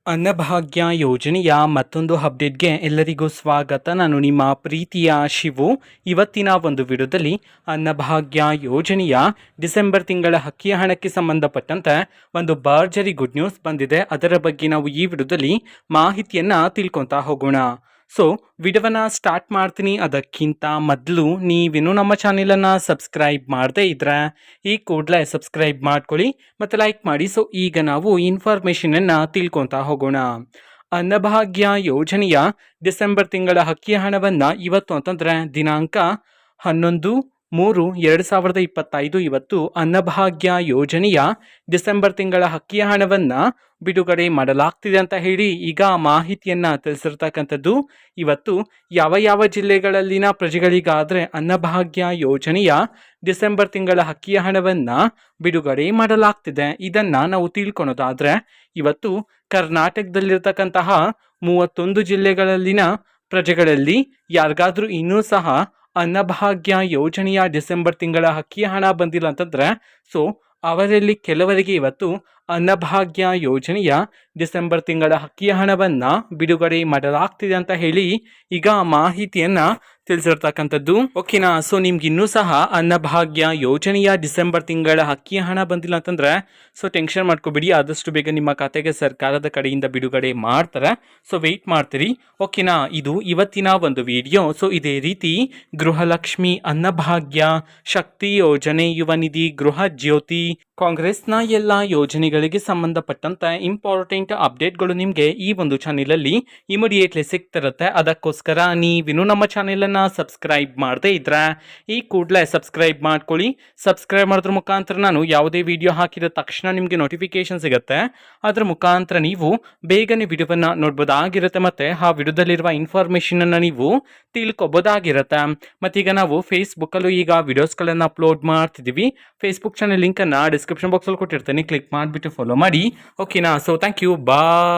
ಅನ್ನಭಾಗ್ಯ ಯೋಜನೆಯ ಮತ್ತೊಂದು ಅಪ್ಡೇಟ್ಗೆ ಎಲ್ಲರಿಗೂ ಸ್ವಾಗತ. ನಾನು ನಿಮ್ಮ ಪ್ರೀತಿಯ ಶಿವು. ಇವತ್ತಿನ ಒಂದು ವಿಡಿಯೋದಲ್ಲಿ ಅನ್ನಭಾಗ್ಯ ಯೋಜನೆಯ ಡಿಸೆಂಬರ್ ತಿಂಗಳ ಅಕ್ಕಿಯ ಹಣಕ್ಕೆ ಸಂಬಂಧಪಟ್ಟಂತೆ ಒಂದು ಭರ್ಜರಿ ಗುಡ್ ನ್ಯೂಸ್ ಬಂದಿದೆ. ಅದರ ಬಗ್ಗೆ ನಾವು ಈ ವಿಡಿಯೋದಲ್ಲಿ ಮಾಹಿತಿಯನ್ನು ತಿಳ್ಕೊತಾ ಹೋಗೋಣ. ಸೊ ವಿಡಿಯೋವನ್ನು ಸ್ಟಾರ್ಟ್ ಮಾಡ್ತೀನಿ. ಅದಕ್ಕಿಂತ ಮೊದಲು ನೀವೇನು ನಮ್ಮ ಚಾನೆಲನ್ನು ಸಬ್ಸ್ಕ್ರೈಬ್ ಮಾಡದೇ ಇದ್ರೆ ಈ ಕೂಡಲೇ ಸಬ್ಸ್ಕ್ರೈಬ್ ಮಾಡ್ಕೊಳ್ಳಿ ಮತ್ತು ಲೈಕ್ ಮಾಡಿ. ಸೊ ಈಗ ನಾವು ಇನ್ಫಾರ್ಮೇಷನನ್ನು ತಿಳ್ಕೊತಾ ಹೋಗೋಣ. ಅನ್ನಭಾಗ್ಯ ಯೋಜನೆಯ ಡಿಸೆಂಬರ್ ತಿಂಗಳ ಅಕ್ಕಿ ಹಣವನ್ನು ಇವತ್ತು ಅಂತಂದರೆ ದಿನಾಂಕ 11/3/2025 ಇವತ್ತು ಅನ್ನಭಾಗ್ಯ ಯೋಜನೆಯ ಡಿಸೆಂಬರ್ ತಿಂಗಳ ಅಕ್ಕಿಯ ಹಣವನ್ನು ಬಿಡುಗಡೆ ಮಾಡಲಾಗ್ತಿದೆ ಅಂತ ಹೇಳಿ ಈಗ ಮಾಹಿತಿಯನ್ನು ತಿಳಿಸಿರ್ತಕ್ಕಂಥದ್ದು. ಇವತ್ತು ಯಾವ ಯಾವ ಜಿಲ್ಲೆಗಳಲ್ಲಿನ ಪ್ರಜೆಗಳಿಗಾದರೆ ಅನ್ನಭಾಗ್ಯ ಯೋಜನೆಯ ಡಿಸೆಂಬರ್ ತಿಂಗಳ ಅಕ್ಕಿಯ ಹಣವನ್ನು ಬಿಡುಗಡೆ ಮಾಡಲಾಗ್ತಿದೆ ಇದನ್ನು ನಾವು ತಿಳ್ಕೊಳೋದಾದರೆ, ಇವತ್ತು ಕರ್ನಾಟಕದಲ್ಲಿರ್ತಕ್ಕಂತಹ 31 ಜಿಲ್ಲೆಗಳಲ್ಲಿನ ಪ್ರಜೆಗಳಲ್ಲಿ ಯಾರಿಗಾದ್ರೂ ಇನ್ನೂ ಸಹ ಅನ್ನಭಾಗ್ಯ ಯೋಜನೆಯ ಡಿಸೆಂಬರ್ ತಿಂಗಳ ಅಕ್ಕಿಯ ಹಣ ಬಂದಿಲ್ಲ ಅಂತಂದರೆ, ಸೊ ಅವರಲ್ಲಿ ಕೆಲವರಿಗೆ ಇವತ್ತು ಅನ್ನಭಾಗ್ಯ ಯೋಜನೆಯ ಡಿಸೆಂಬರ್ ತಿಂಗಳ ಅಕ್ಕಿಯ ಹಣವನ್ನು ಬಿಡುಗಡೆ ಮಾಡಲಾಗ್ತಿದೆ ಅಂತ ಹೇಳಿ ಈಗ ಮಾಹಿತಿಯನ್ನು ತಿಳಿಸಿರ್ತಕ್ಕಂಥದ್ದು. ಓಕೆನಾ. ಸೊ ನಿಮ್ಗೆ ಇನ್ನೂ ಸಹ ಅನ್ನಭಾಗ್ಯ ಯೋಜನೆಯ ಡಿಸೆಂಬರ್ ತಿಂಗಳ ಅಕ್ಕಿಯ ಹಣ ಬಂದಿಲ್ಲ ಅಂತಂದರೆ ಸೊ ಟೆನ್ಷನ್ ಮಾಡ್ಕೋಬೇಡಿ, ಆದಷ್ಟು ಬೇಗ ನಿಮ್ಮ ಖಾತೆಗೆ ಸರ್ಕಾರದ ಕಡೆಯಿಂದ ಬಿಡುಗಡೆ ಮಾಡ್ತಾರೆ. ಸೊ ವೆಯ್ಟ್ ಮಾಡ್ತೀರಿ. ಓಕೆನಾ. ಇದು ಇವತ್ತಿನ ಒಂದು ವಿಡಿಯೋ. ಸೊ ಇದೇ ರೀತಿ ಗೃಹಲಕ್ಷ್ಮಿ, ಅನ್ನಭಾಗ್ಯ, ಶಕ್ತಿ ಯೋಜನೆ, ಯುವ ನಿಧಿ, ಗೃಹ ಜ್ಯೋತಿ, ಕಾಂಗ್ರೆಸ್ನ ಎಲ್ಲ ಯೋಜನೆಗಳಿಗೆ ಸಂಬಂಧಪಟ್ಟಂತೆ ಇಂಪಾರ್ಟೆಂಟ್ ಅಪ್ಡೇಟ್ಗಳು ನಿಮಗೆ ಈ ಒಂದು ಚಾನೆಲಲ್ಲಿ ಇಮಿಡಿಯೇಟ್ಲಿ ಸಿಗ್ತಿರುತ್ತೆ. ಅದಕ್ಕೋಸ್ಕರ ನೀವಿನ್ನು ನಮ್ಮ ಚಾನೆಲನ್ನು ಸಬ್ಸ್ಕ್ರೈಬ್ ಮಾಡದೇ ಇದ್ರೆ ಈ ಕೂಡಲೇ ಸಬ್ಸ್ಕ್ರೈಬ್ ಮಾಡ್ಕೊಳ್ಳಿ. ಸಬ್ಸ್ಕ್ರೈಬ್ ಮಾಡೋದ್ರ ಮುಖಾಂತರ ನಾನು ಯಾವುದೇ ವಿಡಿಯೋ ಹಾಕಿದ ತಕ್ಷಣ ನಿಮಗೆ ನೋಟಿಫಿಕೇಶನ್ ಸಿಗುತ್ತೆ. ಅದರ ಮುಖಾಂತರ ನೀವು ಬೇಗನೆ ವಿಡಿಯೋವನ್ನು ನೋಡ್ಬೋದಾಗಿರುತ್ತೆ ಮತ್ತು ಆ ವಿಡಿಯೋದಲ್ಲಿರುವ ಇನ್ಫಾರ್ಮೇಷನನ್ನು ನೀವು ತಿಳ್ಕೊಬೋದಾಗಿರುತ್ತೆ. ಮತ್ತೀಗ ನಾವು ಫೇಸ್ಬುಕ್ಕಲ್ಲೂ ಈಗ ವಿಡಿಯೋಸ್ಗಳನ್ನು ಅಪ್ಲೋಡ್ ಮಾಡ್ತಿದ್ದೀವಿ. ಫೇಸ್ಬುಕ್ ಚಾನೆಲ್ ಲಿಂಕನ್ನು ಡಿಸ್ಕ್ರಿಪ್ಷನ್ ಬಾಕ್ಸಲ್ಲಿ ಕೊಟ್ಟಿರ್ತೇನೆ, ಕ್ಲಿಕ್ ಮಾಡಿಬಿಟ್ಟು ಫಾಲೋ ಮಾಡಿ. ಓಕೆನಾ. So thank you. ಬಾಯ್.